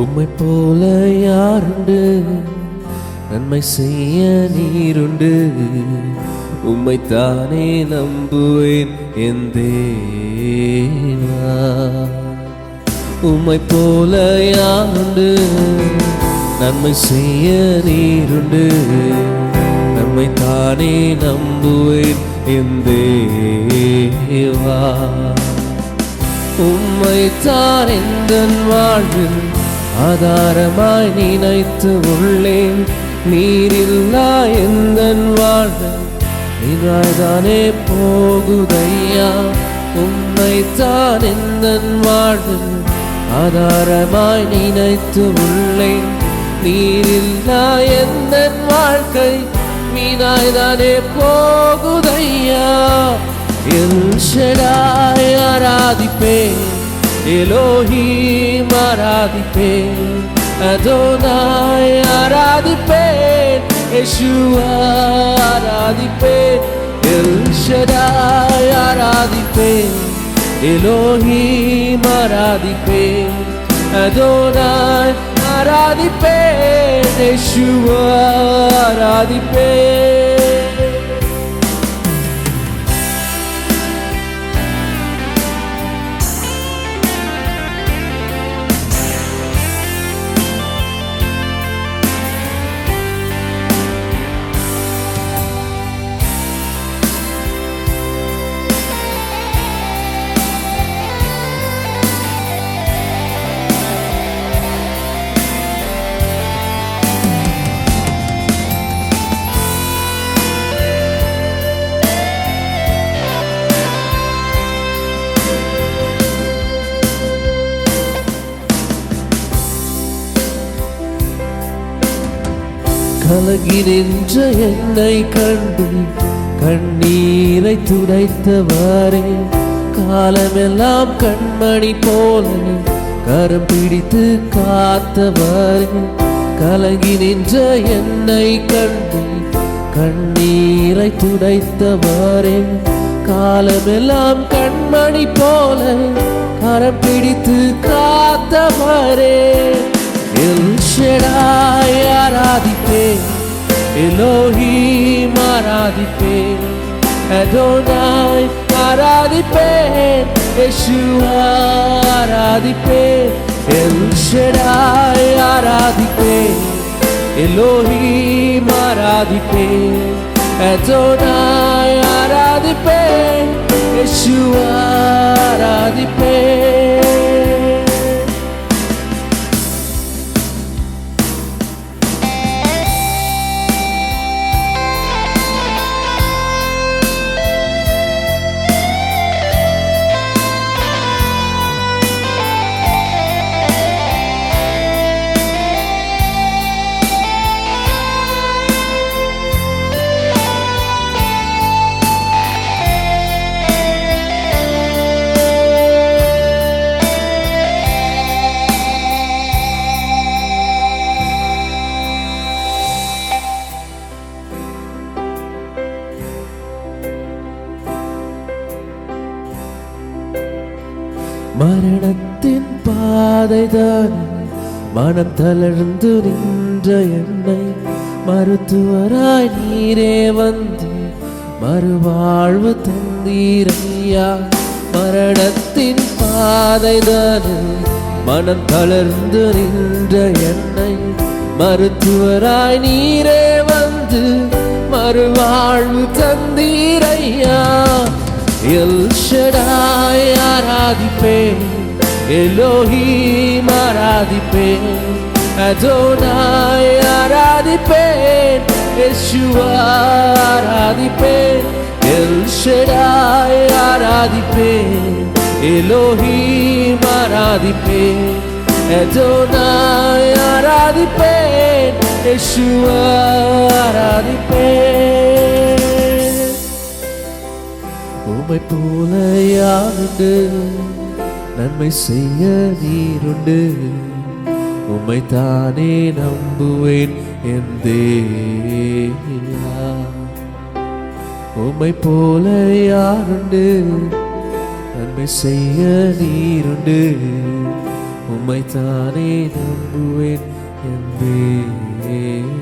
உம்மை போல யாருண்டு, நன்மை செய்ய நீருண்டு. உம்மைத்தானே நம்புவேன் என் தேவா. உம்மை போல யாருண்டு, நன்மை செய்ய நீருண்டு. நம்மைத்தானே நம்புவேன் என் தேவா. உம்மைத்தான் எந்தன் வாழ்வில் ஆதாரமாய் நினைத்து உள்ளேன். நீரில்லா எந்தன் வாழ்வில் நீராய்தானே போகுதையா. உம்மைத்தான் எந்தன் வாழ்வில் ஆதாரமாய் நினைத்து உள்ளேன். நீரில்லா எந்தன் வாழ்க்கை வீணாய்தானே போகுதையா. எல் ஷடாய் ஆராதிப்பேன், எலோஹீம் ஆராதிப்பேன், அதோனாய் ஆராதிப்பேன், யெஷுவா ஆராதிப்பேன். எல் ஷடாய் ஆராதிப்பேன், எலோஹீம் ஆராதிப்பேன், அதோனாய் ஆராதிப்பேன், யெஷுவா ஆராதிப்பேன். கலங்கி நின்ற என்னை கண்டு கண்ணீரை துடைத்தவாறே. காலமெல்லாம் கண்மணி போல கரம் பிடித்து காத்தவாறே. கலங்கி நின்ற என்னை கண்டு கண்ணீரை துடைத்தவாறே. காலமெல்லாம் கண்மணி போல கரம் பிடித்து காத்தவாறே. எல் ஷடாய் ஆராதிப்பேன், எலோஹீம் ஆராதிப்பேன், அதோனாய் ஆராதிப்பேன், யெஷுவா ஆராதிப்பேன். எல் ஷடாய் ஆராதிப்பேன், எலோஹீம் ஆராதிப்பேன், அதோனாய் ஆராதிப்பேன், யெஷுவா ஆராதிப்பேன். மரணத்தின் பாதைதான் மனம் தளர்ந்து நின்ற என்னை மருத்துவராய் நீரே வந்து மறுவாழ்வு தந்தீரையா. மரணத்தின் பாதைதான் மனம் தளர்ந்து நின்ற என்னை மருத்துவராய் நீரே வந்து மறுவாழ்வு தந்தீரையா. எல் ஷடாய் ஆராதிப்பேன், எலோஹீம் ஆராதிப்பேன், அதோனாய் ஆராதிப்பேன், யெஷுவா ஆராதிப்பேன். எல் ஷடாய் ஆராதிப்பேன், எலோஹீம் ஆராதிப்பேன், அதோனாய் ஆராதிப்பேன், யெஷுவா ஆராதிப்பேன். உம்மை போல யாருண்டு, நன்மை செய்ய நீருண்டு. உம்மைத்தானே நம்புவேன் என் தேவா. உம்மை போல யாருண்டு, நன்மை செய்ய நீருண்டு. உம்மைத்தானே நம்புவேன் என் தேவா.